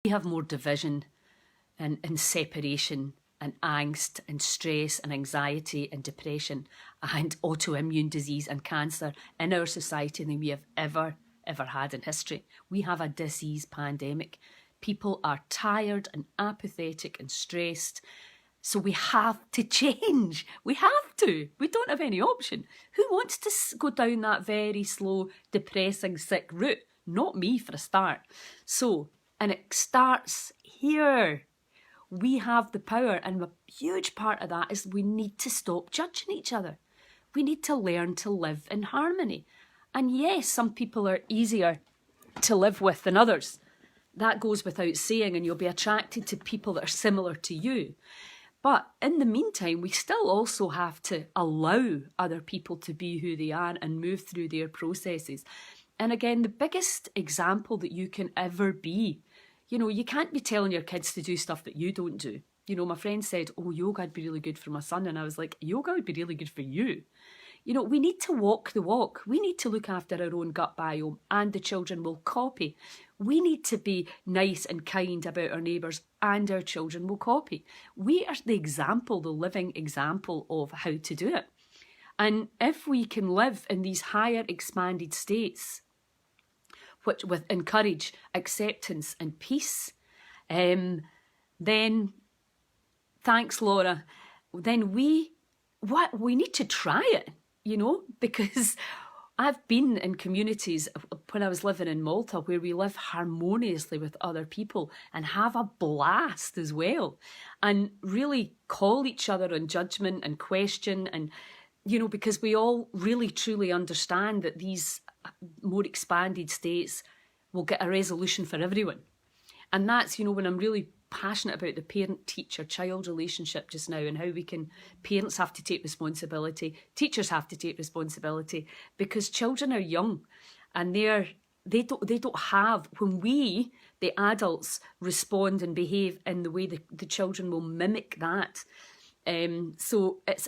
we have more division and separation and angst and stress and anxiety and depression and autoimmune disease and cancer in our society than we have ever had in history. We have a disease pandemic. People are tired and apathetic and stressed. So we have to change. We have to. We don't have any option. Who wants to go down that very slow, depressing, sick route? Not me, for a start. And it starts here. We have the power, and a huge part of that is we need to stop judging each other. We need to learn to live in harmony. And yes, some people are easier to live with than others. That goes without saying, and you'll be attracted to people that are similar to you. But in the meantime, we still also have to allow other people to be who they are and move through their processes. And again, the biggest example that you can ever be, you can't be telling your kids to do stuff that you don't do. My friend said, oh, yoga would be really good for my son. And I was like, yoga would be really good for you. We need to walk the walk. We need to look after our own gut biome, and the children will copy. We need to be nice and kind about our neighbours, and our children will copy. We are the example, the living example of how to do it. And if we can live in these higher expanded states, which with encourage acceptance and peace, then thanks, Laura. Then we need to try it, because I've been in communities when I was living in Malta where we live harmoniously with other people and have a blast as well, and really call each other on judgment and question, and because we all really truly understand that these more expanded states will get a resolution for everyone. And that's, when I'm really passionate about the parent-teacher-child relationship just now, and how parents have to take responsibility, teachers have to take responsibility, because children are young and they don't have, when we, the adults, respond and behave in the way the children will mimic that. So it's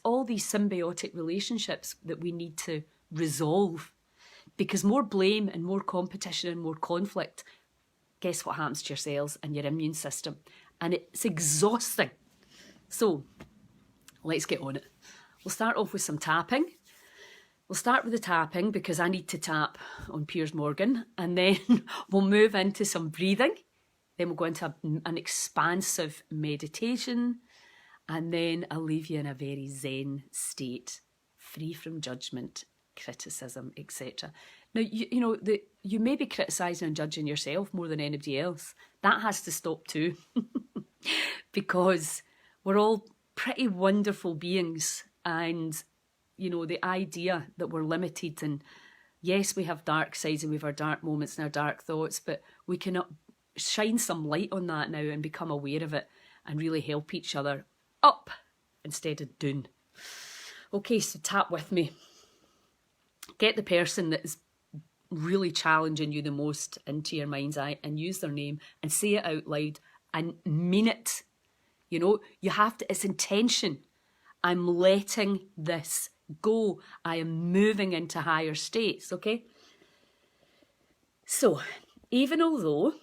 all these symbiotic relationships that we need to resolve, because more blame and more competition and more conflict, guess what happens to your cells and your immune system? And it's exhausting. So let's get on it. We'll start off with some tapping. We'll start with the tapping because I need to tap on Piers Morgan, and then we'll move into some breathing. Then we'll go into an expansive meditation, and then I'll leave you in a very zen state, free from judgment, criticism, etc. Now, you may be criticising and judging yourself more than anybody else. That has to stop too, because we're all pretty wonderful beings, and the idea that we're limited, and yes, we have dark sides and we have our dark moments and our dark thoughts, but we can shine some light on that now and become aware of it and really help each other up instead of down. Okay, so tap with me. Get the person that is really challenging you the most into your mind's eye and use their name and say it out loud and mean it. You have to, it's intention. I'm letting this go. I am moving into higher states, okay? So, even although,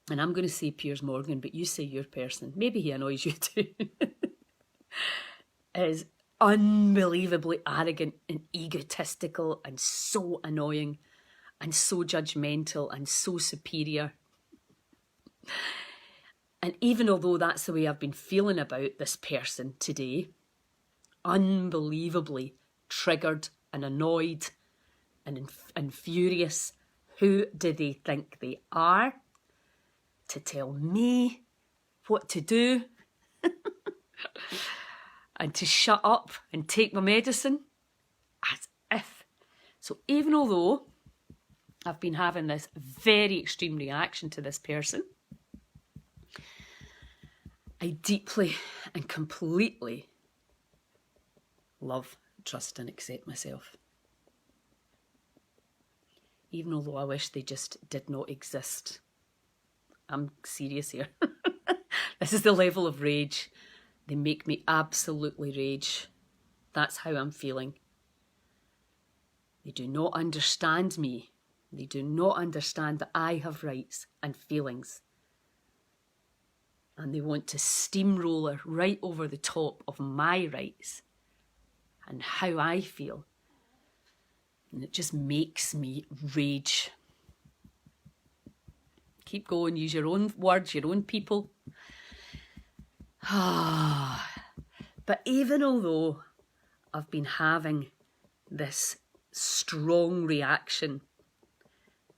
and I'm going to say Piers Morgan, but you say your person, maybe he annoys you too, is unbelievably arrogant and egotistical and so annoying and so judgmental and so superior. And even although that's the way I've been feeling about this person today, unbelievably triggered and annoyed and furious, who do they think they are to tell me what to do and to shut up and take my medicine? As if. So even although I've been having this very extreme reaction to this person, I deeply and completely love, trust and accept myself. Even although I wish they just did not exist. I'm serious here. This is the level of rage. They make me absolutely rage. That's how I'm feeling. They do not understand me. They do not understand that I have rights and feelings. And they want to steamroller right over the top of my rights and how I feel. And it just makes me rage. Keep going, use your own words, your own people. But even although I've been having this strong reaction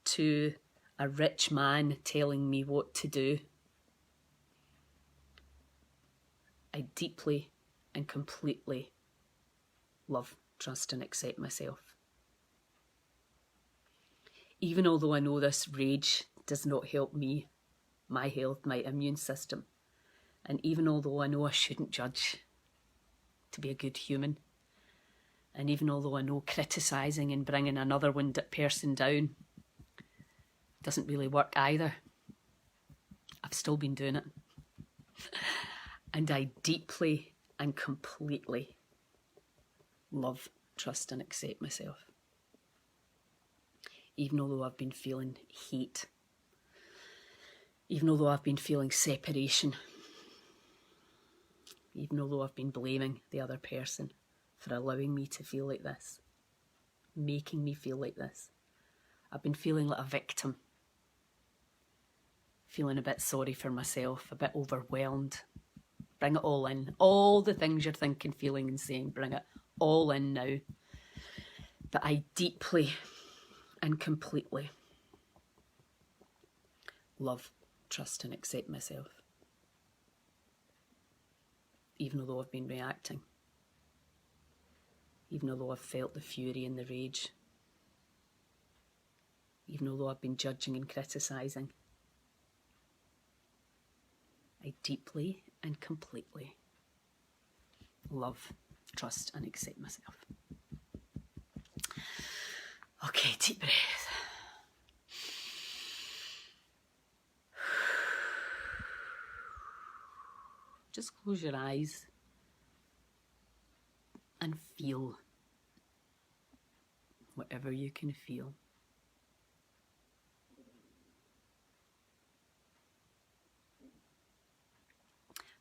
to a rich man telling me what to do, I deeply and completely love, trust and accept myself. Even although I know this rage does not help me, my health, my immune system, and even although I know I shouldn't judge to be a good human, and even although I know criticising and bringing another person down doesn't really work either, I've still been doing it. And I deeply and completely love, trust and accept myself. Even although I've been feeling hate, even although I've been feeling separation, even although I've been blaming the other person for allowing me to feel like this, making me feel like this. I've been feeling like a victim, feeling a bit sorry for myself, a bit overwhelmed. Bring it all in. All the things you're thinking, feeling and saying, bring it all in now. But I deeply and completely love, trust and accept myself. Even although I've been reacting. Even although I've felt the fury and the rage. Even although I've been judging and criticising. I deeply and completely love, trust and accept myself. Okay, deep breath. Just close your eyes and feel whatever you can feel.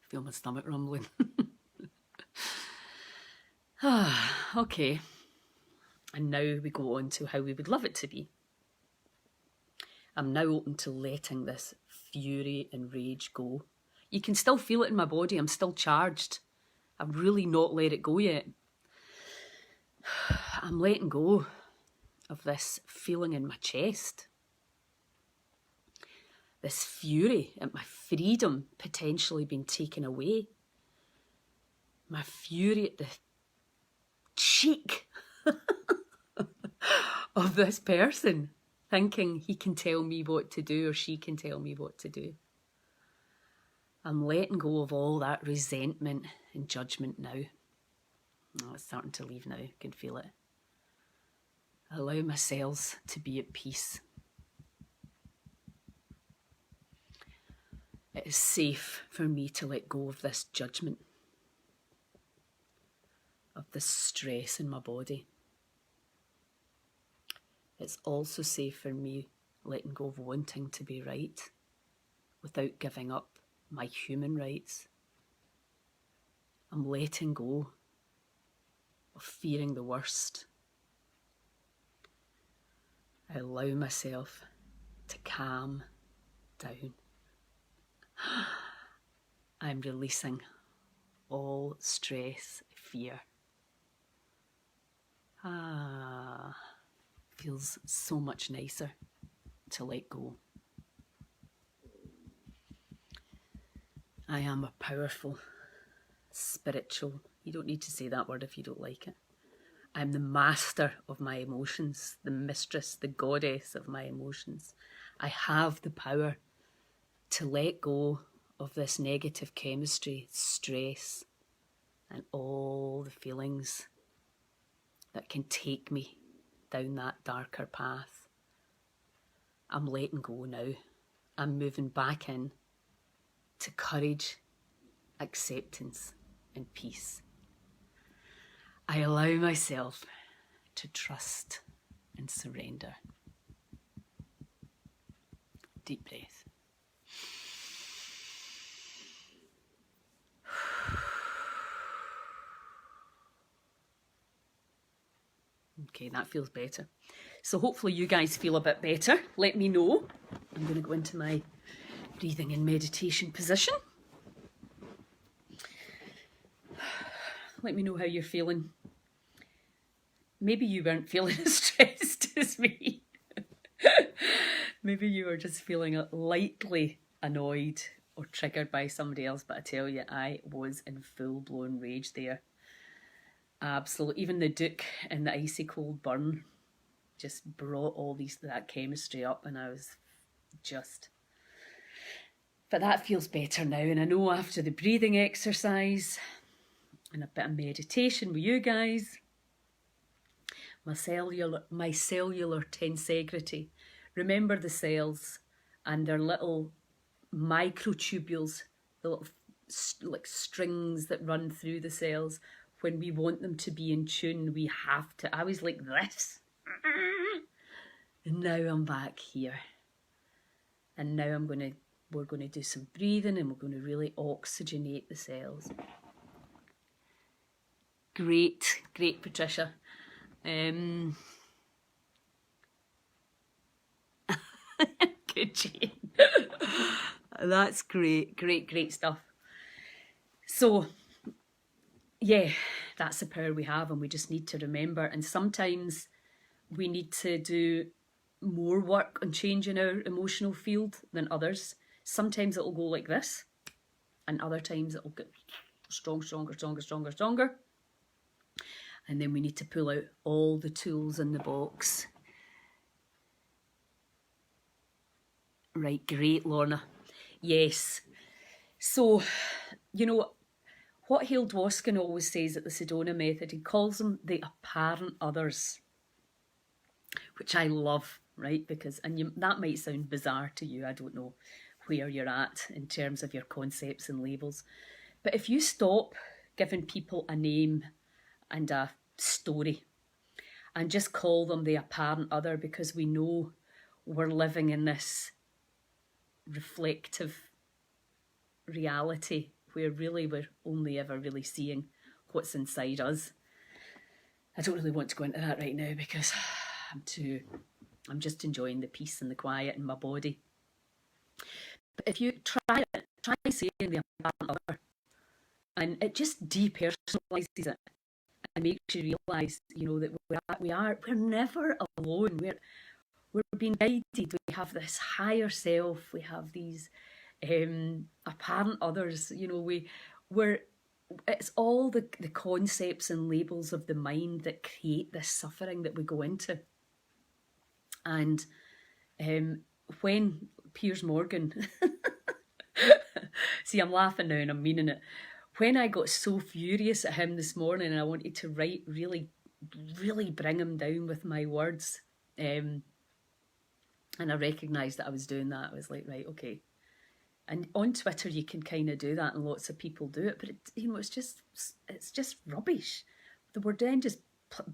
Feel my stomach rumbling. Okay. And now we go on to how we would love it to be. I'm now open to letting this fury and rage go. You can still feel it in my body. I'm still charged. I've really not let it go yet. I'm letting go of this feeling in my chest. This fury at my freedom potentially being taken away. My fury at the cheek of this person thinking he can tell me what to do or she can tell me what to do. I'm letting go of all that resentment and judgment now. Oh, it's starting to leave now, I can feel it. I allow my cells to be at peace. It is safe for me to let go of this judgment, of this stress in my body. It's also safe for me letting go of wanting to be right without giving up my human rights. I'm letting go of fearing the worst. I allow myself to calm down. I'm releasing all stress, fear. Feels so much nicer to let go. I am a powerful, spiritual, you don't need to say that word if you don't like it. I'm the master of my emotions, the mistress, the goddess of my emotions. I have the power to let go of this negative chemistry, stress, and all the feelings that can take me down that darker path. I'm letting go now. I'm moving back in to courage, acceptance, and peace. I allow myself to trust and surrender. Deep breath. Okay, that feels better. So hopefully you guys feel a bit better. Let me know. I'm going to go into my breathing and meditation position. Let me know how you're feeling. Maybe you weren't feeling as stressed as me. Maybe you were just feeling lightly annoyed or triggered by somebody else, but I tell you, I was in full-blown rage there. Absolutely. Even the Duke and the icy cold burn just brought all that chemistry up, and I was just... But that feels better now, and I know after the breathing exercise and a bit of meditation with you guys, my cellular tensegrity. Remember the cells and their little microtubules, the little like strings that run through the cells. When we want them to be in tune, we have to. I was like this. And now I'm back here. And now we're going to do some breathing, and we're going to really oxygenate the cells. Great, Patricia. Good, Jane. That's great stuff. So, yeah, that's the power we have, and we just need to remember. And sometimes we need to do more work on changing our emotional field than others. Sometimes it'll go like this, and other times it'll get stronger. And then we need to pull out all the tools in the box. Right, great, Lorna. Yes. So, you know, what Hale Dwoskin always says at the Sedona method, he calls them the apparent others, which I love, right? Because, that might sound bizarre to you. I don't know where you're at in terms of your concepts and labels. But if you stop giving people a name and a story and just call them the apparent other, because we know we're living in this reflective reality where really we're only ever really seeing what's inside us. I don't really want to go into that right now because I'm just enjoying the peace and the quiet in my body. But if you try saying the apparent other, and it just depersonalizes it and makes you realise, you know, that we're never alone. We're being guided. We have this higher self. We have these apparent others. You know, it's all the concepts and labels of the mind that create this suffering that we go into. And when Piers Morgan, see, I'm laughing now and I'm meaning it. When I got so furious at him this morning and I wanted to write, really bring him down with my words, and I recognised that I was doing that, I was like, right, okay. And on Twitter you can kind of do that, and lots of people do it, but it's just rubbish. We're then just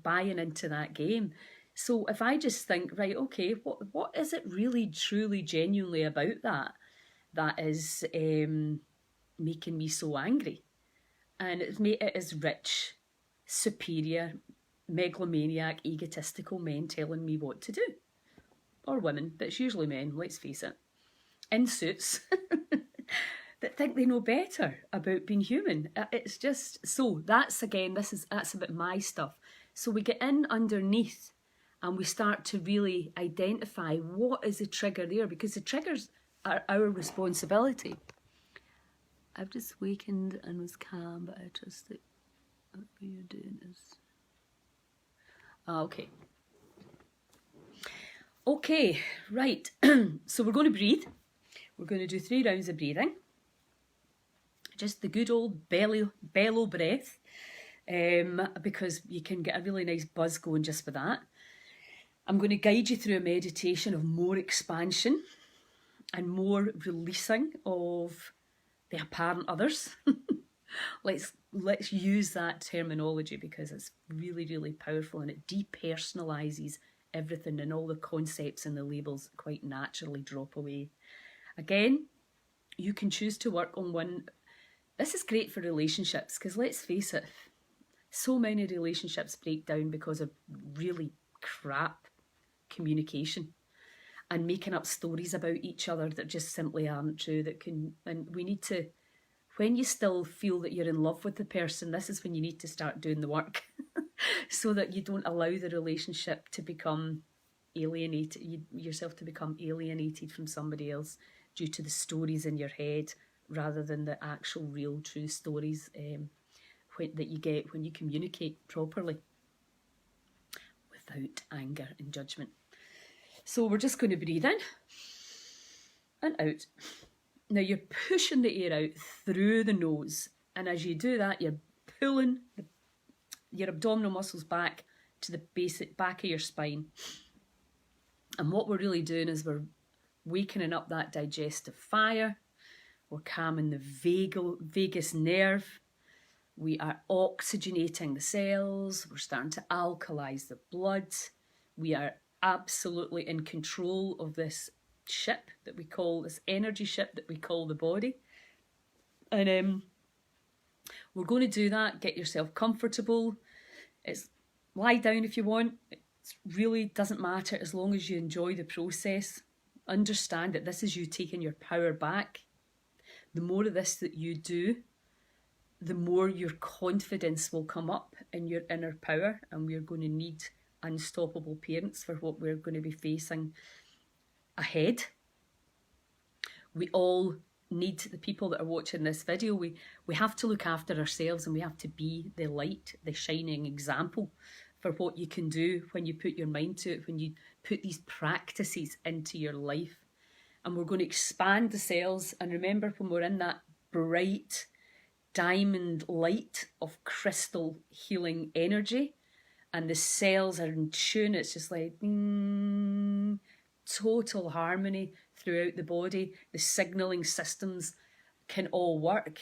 buying into that game. So if I just think, right, okay, what is it really, truly, genuinely about that is making me so angry? And it is rich, superior, megalomaniac, egotistical men telling me what to do. Or women, but it's usually men, let's face it, in suits that think they know better about being human. It's just, so that's a bit my stuff. So we get in underneath and we start to really identify what is the trigger there, because the triggers are our responsibility. I've just wakened and was calm, but I trust that what you're doing is... okay. Okay, right. So we're going to breathe. We're going to do 3 rounds of breathing. Just the good old bellow breath, because you can get a really nice buzz going just with that. I'm going to guide you through a meditation of more expansion and more releasing of the apparent others. Let's use that terminology because it's really powerful, and it depersonalizes everything, and all the concepts and the labels quite naturally drop away. Again, you can choose to work on one. This is great for relationships because let's face it, so many relationships break down because of really crap communication and making up stories about each other that just simply aren't true. And we need to, when you still feel that you're in love with the person, this is when you need to start doing the work so that you don't allow the relationship to become alienated, yourself to become alienated from somebody else due to the stories in your head rather than the actual real true stories that you get when you communicate properly without anger and judgment. So we're just going to breathe in and out. Now you're pushing the air out through the nose, and as you do that, you're pulling your abdominal muscles back to the basic back of your spine. And what we're really doing is we're wakening up that digestive fire. We're calming the vagus nerve. We are oxygenating the cells. We're starting to alkalize the blood. We are absolutely in control of this ship that we call, this energy ship that we call the body. And we're going to do that. Get yourself comfortable. It's lie down if you want. It really doesn't matter as long as you enjoy the process. Understand that this is you taking your power back. The more of this that you do, the more your confidence will come up in your inner power, and we're going to need unstoppable parents for what we're going to be facing ahead. We all need, the people that are watching this video, we have to look after ourselves, and we have to be the light, the shining example for what you can do when you put your mind to it, when you put these practices into your life. And we're going to expand the cells. And remember, when we're in that bright diamond light of crystal healing energy, and the cells are in tune, it's just like total harmony throughout the body. The signalling systems can all work.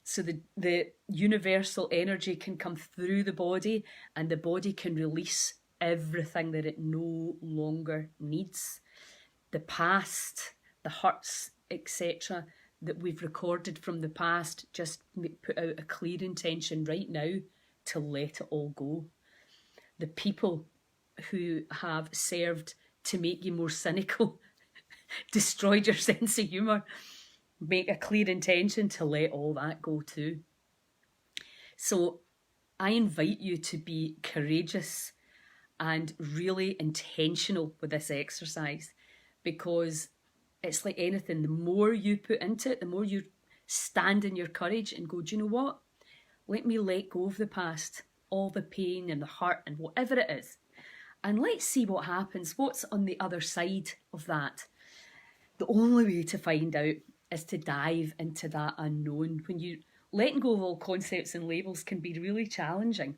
So the universal energy can come through the body, and the body can release everything that it no longer needs. The past, the hurts, etc., that we've recorded from the past, just put out a clear intention right now to let it all go. The people who have served to make you more cynical, destroyed your sense of humour, make a clear intention to let all that go too. So I invite you to be courageous and really intentional with this exercise, because it's like anything. The more you put into it, the more you stand in your courage and go, do you know what? Let me let go of the past, all the pain and the hurt and whatever it is. And let's see what happens. What's on the other side of that? The only way to find out is to dive into that unknown. When you letting go of all concepts and labels can be really challenging,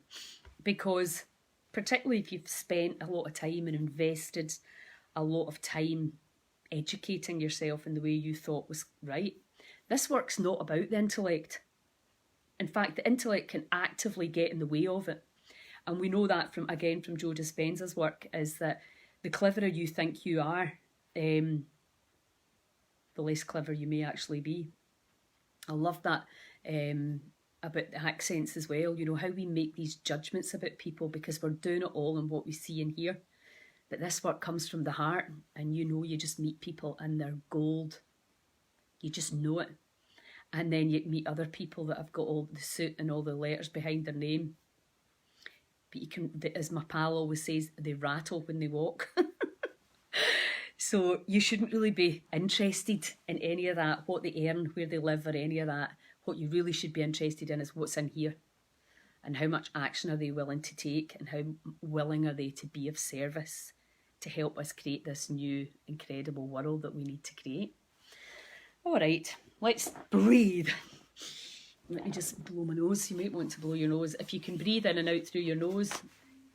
because particularly if you've spent a lot of time and invested a lot of time educating yourself in the way you thought was right. This work's not about the intellect. In fact, the intellect can actively get in the way of it. And we know that from Joe Dispenza's work, is that the cleverer you think you are, the less clever you may actually be. I love that about the accents as well, how we make these judgments about people because we're doing it all in what we see and hear. But this work comes from the heart, and you just meet people and they're gold. You just know it. And then you meet other people that have got all the suit and all the letters behind their name. But you can, as my pal always says, they rattle when they walk. So you shouldn't really be interested in any of that, what they earn, where they live, or any of that. What you really should be interested in is what's in here. And how much action are they willing to take, and how willing are they to be of service to help us create this new incredible world that we need to create. All right, let's breathe. Let me just blow my nose. You might want to blow your nose. If you can breathe in and out through your nose,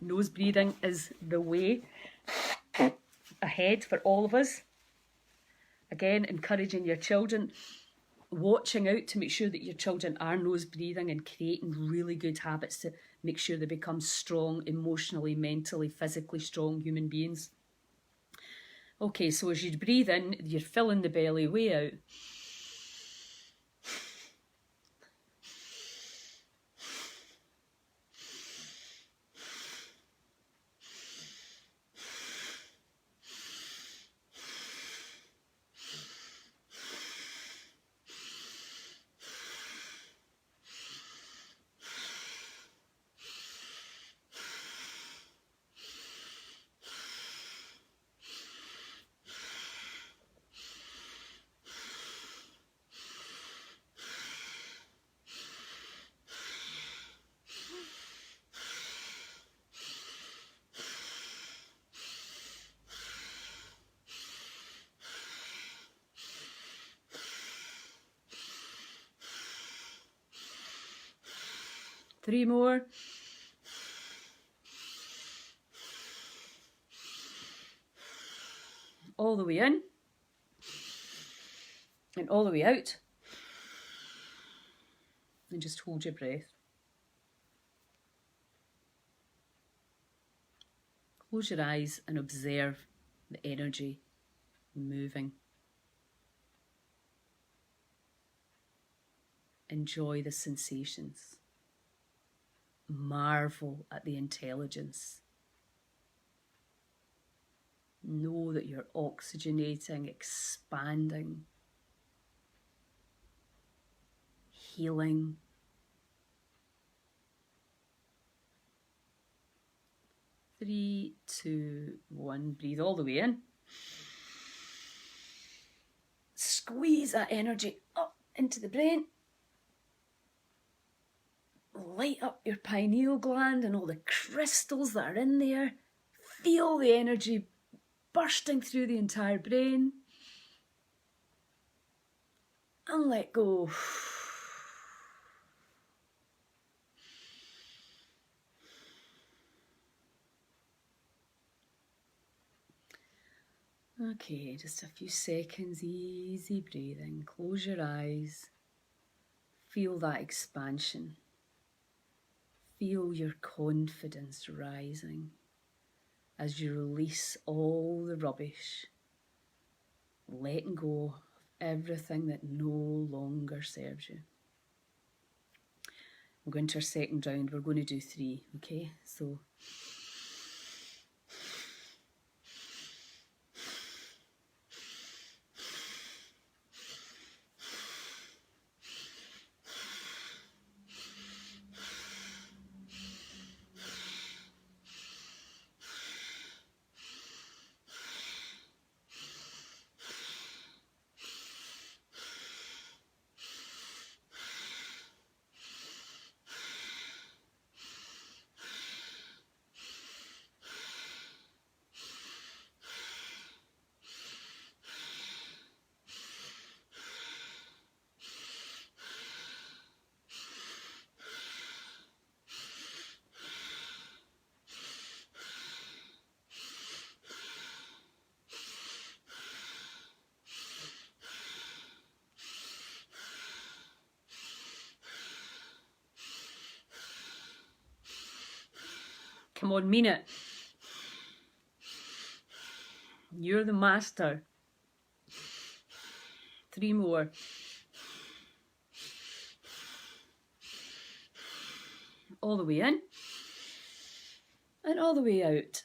nose breathing is the way ahead for all of us. Again, encouraging your children, watching out to make sure that your children are nose breathing, and creating really good habits to make sure they become strong, emotionally, mentally, physically strong human beings. Okay, so as you breathe in, you're filling the belly way out. Three more. All the way in. And all the way out. And just hold your breath. Close your eyes and observe the energy moving. Enjoy the sensations. Marvel at the intelligence. Know that you're oxygenating, expanding, healing. Three, two, one. Breathe all the way in. Squeeze that energy up into the brain. Light up your pineal gland and all the crystals that are in there. Feel the energy bursting through the entire brain. And let go. Okay, just a few seconds, easy breathing. Close your eyes. Feel that expansion. Feel your confidence rising as you release all the rubbish, letting go of everything that no longer serves you. We're going to our second round. We're going to do 3, okay? So come on, mean it. You're the master. 3 more. All the way in. And all the way out.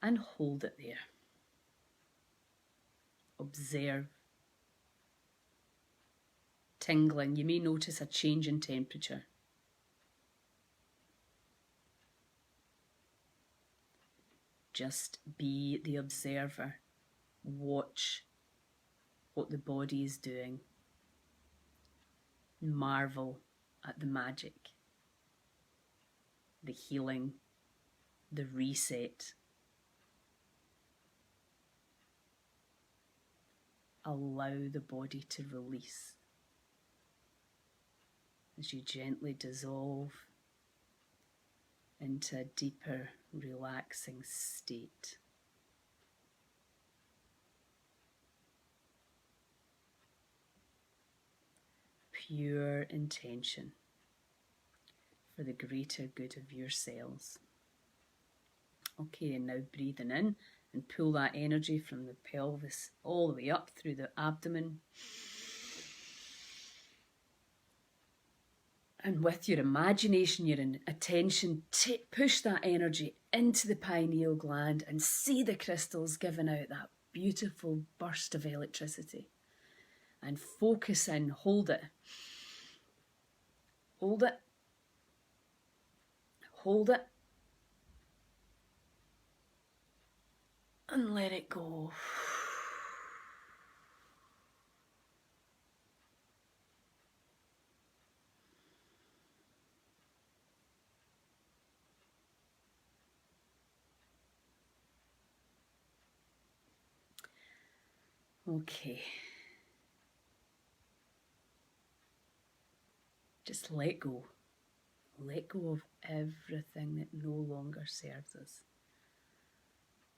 And hold it there. Observe. Tingling. You may notice a change in temperature. Just be the observer. Watch what the body is doing. Marvel at the magic, the healing, the reset. Allow the body to release as you gently dissolve into a deeper, relaxing state. Pure intention, for the greater good of your cells. Okay, and now breathing in and pull that energy from the pelvis all the way up through the abdomen. And with your imagination, your attention, push that energy into the pineal gland and see the crystals giving out that beautiful burst of electricity. And focus in, hold it. Hold it. Hold it. And let it go. Okay. Just let go. Let go of everything that no longer serves us.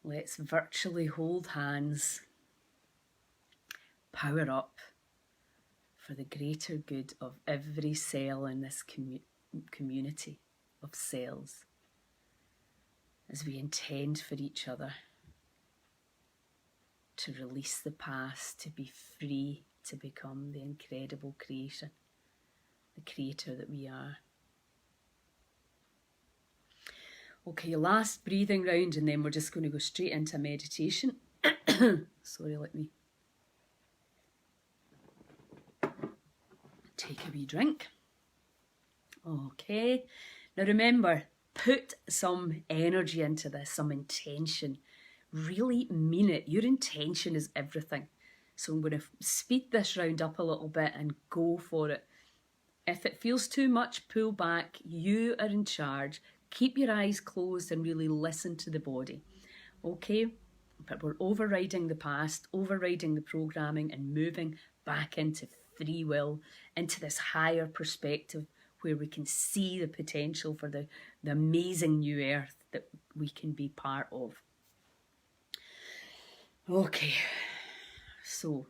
Let's virtually hold hands. Power up for the greater good of every cell in this community of cells as we intend for each other to release the past, to be free, to become the incredible creation, the creator that we are. Okay, last breathing round, and then we're just going to go straight into meditation. Sorry, let me take a wee drink. Okay, now remember, put some energy into this, some intention. Really mean it. Your intention is everything. So I'm going to speed this round up a little bit and go for it. If it feels too much, pull back. You are in charge. Keep your eyes closed and really listen to the body. Okay? But we're overriding the past, overriding the programming, and moving back into free will, into this higher perspective where we can see the potential for the amazing new earth that we can be part of. Okay, so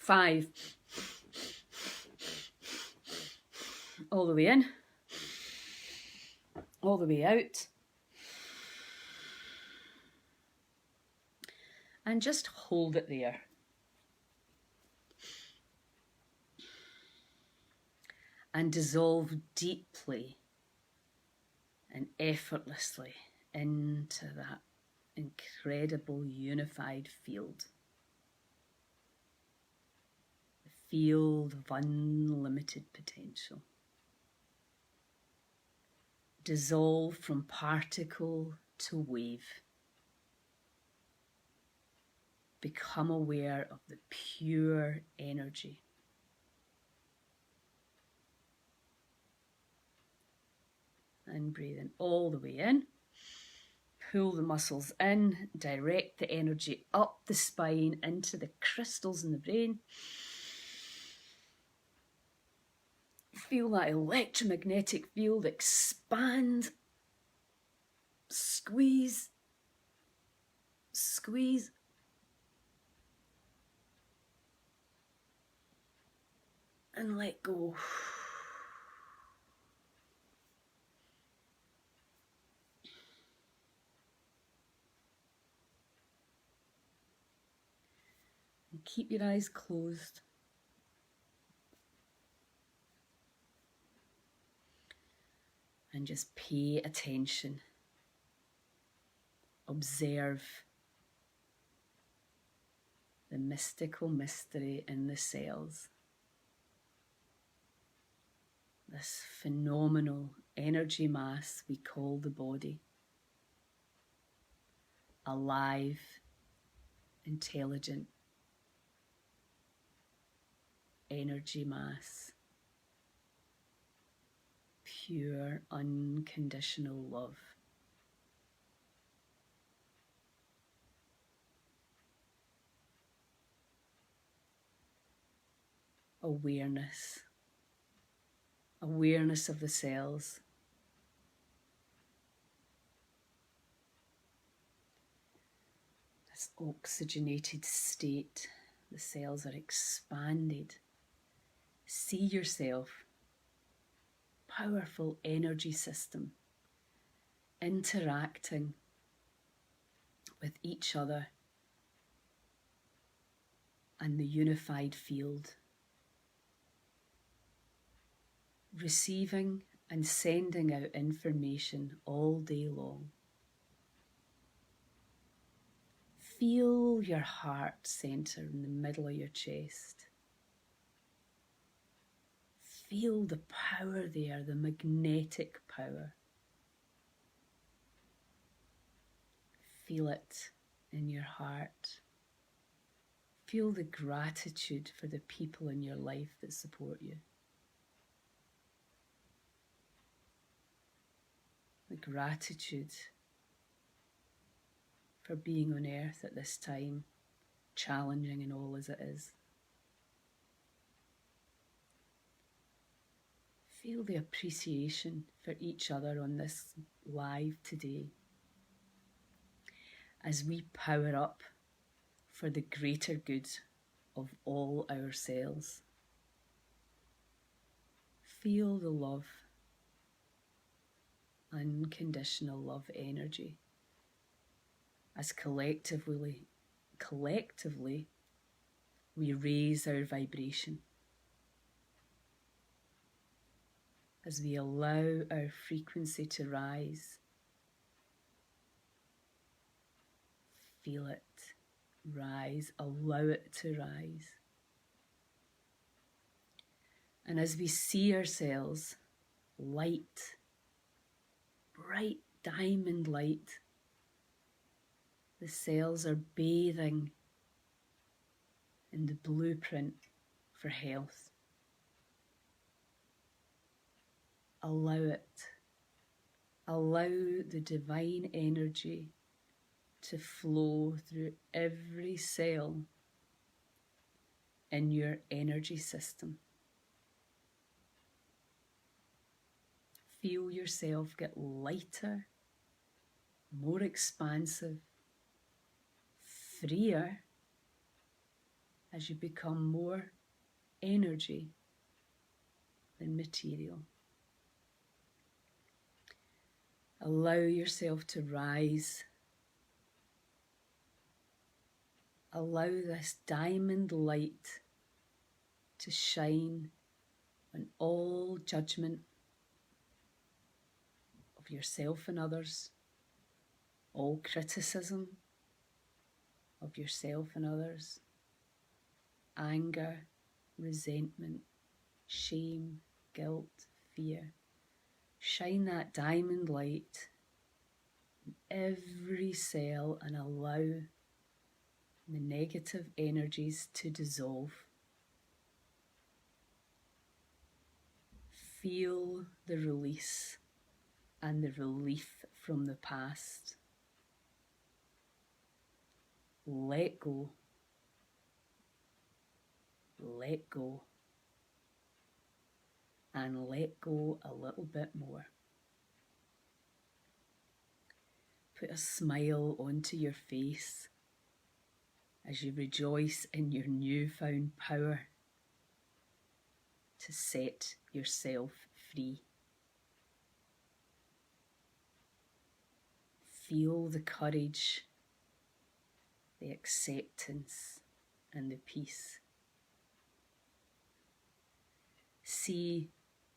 five, all the way in, all the way out, and just hold it there. And dissolve deeply and effortlessly into that incredible unified field. The field of unlimited potential. Dissolve from particle to wave. Become aware of the pure energy. And breathing all the way in. Pull the muscles in, direct the energy up the spine into the crystals in the brain. Feel that electromagnetic field expand. Squeeze. Squeeze. And let go. And keep your eyes closed. And just pay attention. Observe the mystical mystery in the cells. This phenomenal energy mass we call the body. Alive, intelligent, energy mass. Pure, unconditional love. Awareness. Awareness of the cells. This oxygenated state. The cells are expanded. See yourself. Powerful energy system interacting with each other and the unified field, receiving and sending out information all day long. Feel your heart center in the middle of your chest. Feel the power there, the magnetic power. Feel it in your heart. Feel the gratitude for the people in your life that support you. The gratitude for being on earth at this time, challenging and all as it is. Feel the appreciation for each other on this live today as we power up for the greater good of all our cells. Feel the love, unconditional love energy as collectively we raise our vibration, as we allow our frequency to rise. Feel it rise, allow it to rise. And as we see ourselves light, bright diamond light, the cells are bathing in the blueprint for health. Allow it. Allow the divine energy to flow through every cell in your energy system. Feel yourself get lighter, more expansive, freer as you become more energy than material. Allow yourself to rise. Allow this diamond light to shine on all judgment of yourself and others, all criticism of yourself and others, anger, resentment, shame, guilt, fear. Shine that diamond light in every cell and allow the negative energies to dissolve. Feel the release and the relief from the past. Let go. Let go. And let go a little bit more. Put a smile onto your face as you rejoice in your newfound power to set yourself free. Feel the courage, the acceptance, and the peace. See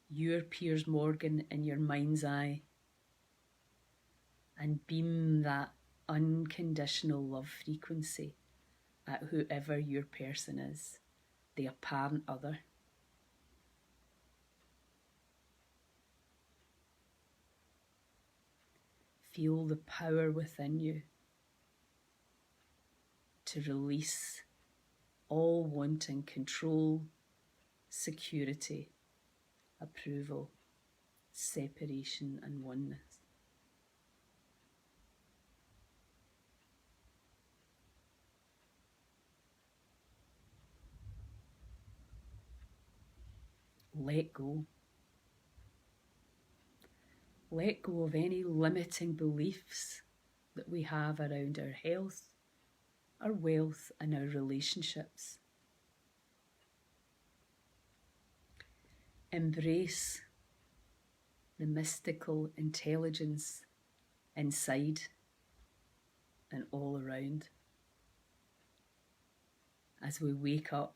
your Piers Morgan in your mind's eye and beam that unconditional love frequency at whoever your person is, the apparent other. Feel the power within you to release all wanting control, security, approval, separation and oneness. Let go. Let go of any limiting beliefs that we have around our health, our wealth, and our relationships. Embrace the mystical intelligence inside and all around as we wake up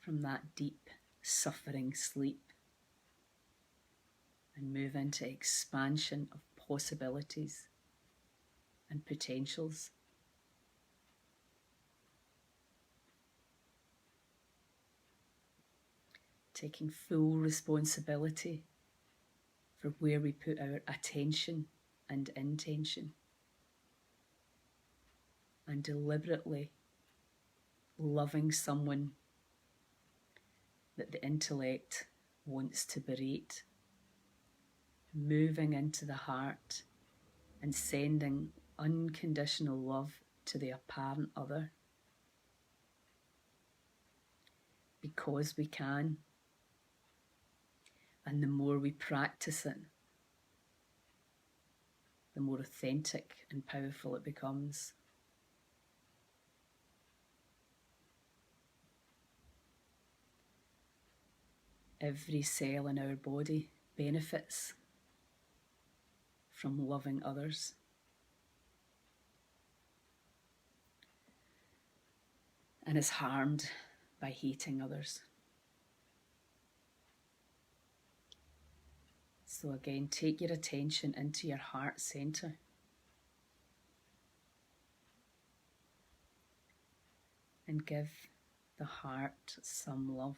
from that deep, suffering sleep and move into expansion of possibilities and potentials. Taking full responsibility for where we put our attention and intention, and deliberately loving someone that the intellect wants to berate, moving into the heart and sending unconditional love to the apparent other, because we can. And the more we practice it, the more authentic and powerful it becomes. Every cell in our body benefits from loving others. And is harmed by hating others. So again, take your attention into your heart center. And give the heart some love.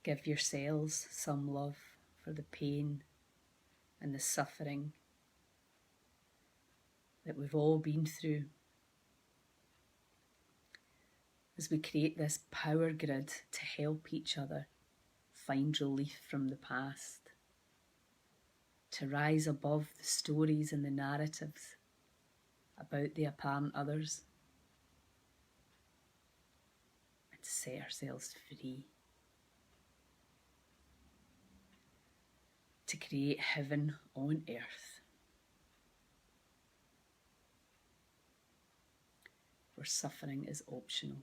Give your cells some love for the pain and the suffering that we've all been through, as we create this power grid to help each other find relief from the past, to rise above the stories and the narratives about the apparent others, and set ourselves free to create heaven on earth, where suffering is optional.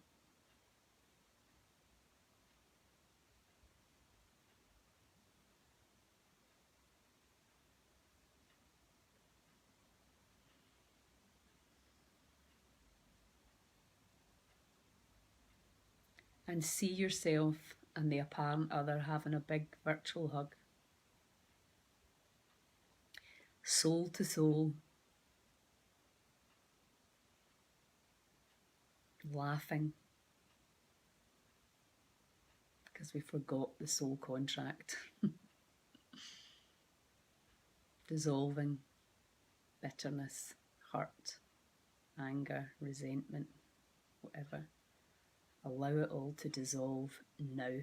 And see yourself and the apparent other having a big virtual hug. Soul to soul. Laughing. Because we forgot the soul contract. Dissolving bitterness, hurt, anger, resentment, whatever. Allow it all to dissolve now.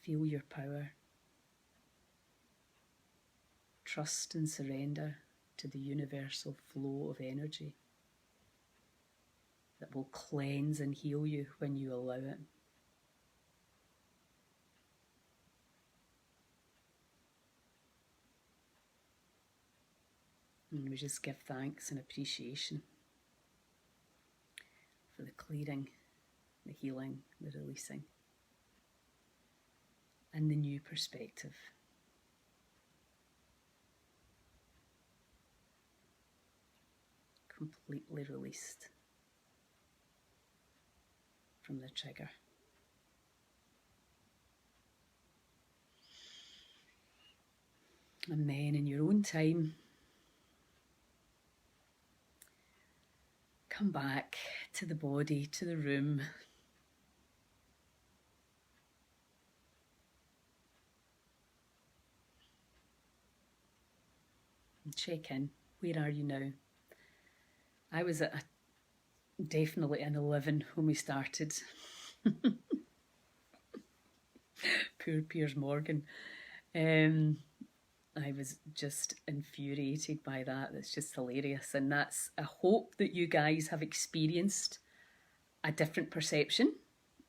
Feel your power. Trust and surrender to the universal flow of energy that will cleanse and heal you when you allow it. And we just give thanks and appreciation for the clearing, the healing, the releasing, and the new perspective. Completely released from the trigger. And then in your own time, come back to the body, to the room. check in. Where are you now? I was at definitely an 11 when we started. Poor Piers Morgan. I was just infuriated by that. It's just hilarious. And I hope that you guys have experienced a different perception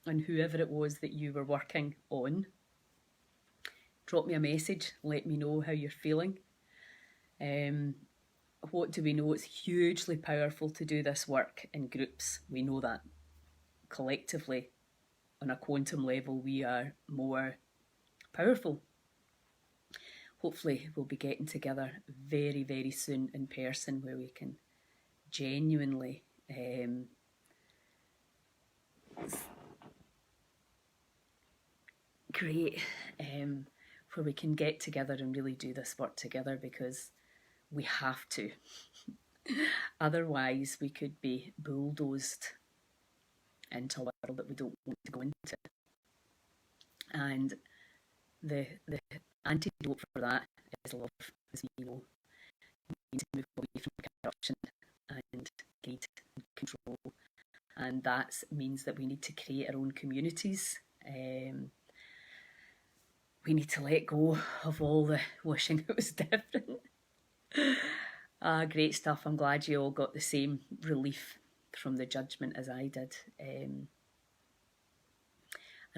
on whoever it was that you were working on. Drop me a message, let me know how you're feeling. What do we know? It's hugely powerful to do this work in groups. We know that. Collectively, on a quantum level, we are more powerful. Hopefully we'll be getting together very, very soon in person where we can genuinely create, where we can get together and really do this work together, because we have to. Otherwise we could be bulldozed into a world that we don't want to go into. And the antidote for that is love, as we know. We need to move away from corruption and greed and control. And that means that we need to create our own communities. We need to let go of all the wishing it was different. Great stuff. I'm glad you all got the same relief from the judgment as I did. And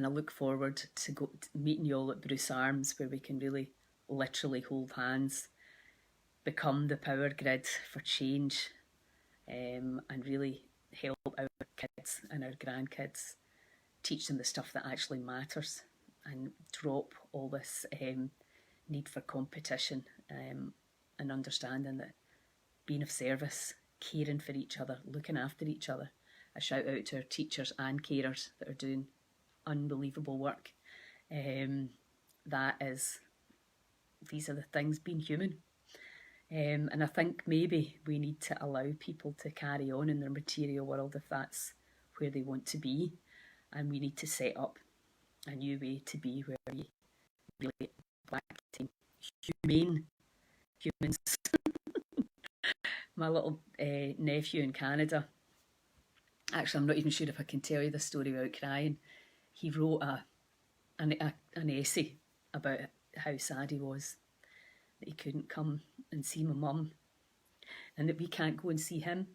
I look forward to meeting you all at Bruce Arms, where we can really literally hold hands, become the power grid for change, and really help our kids and our grandkids, teach them the stuff that actually matters, and drop all this need for competition, and understanding that being of service, caring for each other, looking after each other. A shout out to our teachers and carers that are doing unbelievable work. These are the things, being human. And I think maybe we need to allow people to carry on in their material world if that's where they want to be, and we need to set up a new way to be where we really back to humane humans. My little nephew in Canada, actually I'm not even sure if I can tell you the story without crying. He wrote an essay about how sad he was that he couldn't come and see my mum, and that we can't go and see him.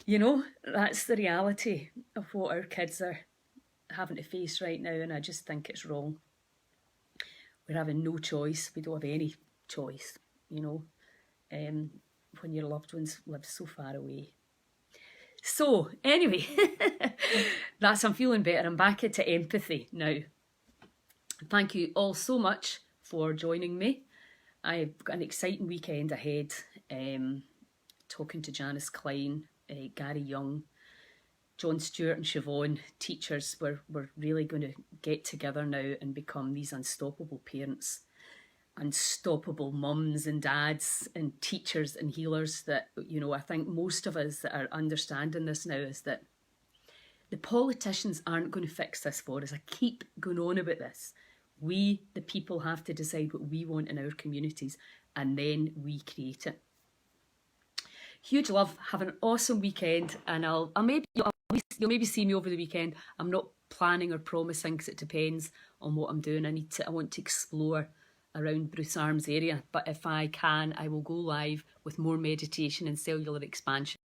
You know, that's the reality of what our kids are having to face right now, and I just think it's wrong. We're having no choice. We don't have any choice, you know, when your loved ones live so far away. So anyway, I'm feeling better. I'm back into empathy now. Thank you all so much for joining me. I've got an exciting weekend ahead, talking to Janice Klein, Gary Young, John Stewart and Siobhan, teachers. We're really going to get together now and become these unstoppable parents, unstoppable mums and dads and teachers and healers. That, you know, I think most of us that are understanding this now is that the politicians aren't going to fix this for us. I keep going on about this. We, the people, have to decide what we want in our communities, and then we create it. Huge love. Have an awesome weekend, and you'll maybe see me over the weekend. I'm not planning or promising, because it depends on what I'm doing. I want to explore around Bruce Arms area, but if I can, I will go live with more meditation and cellular expansion.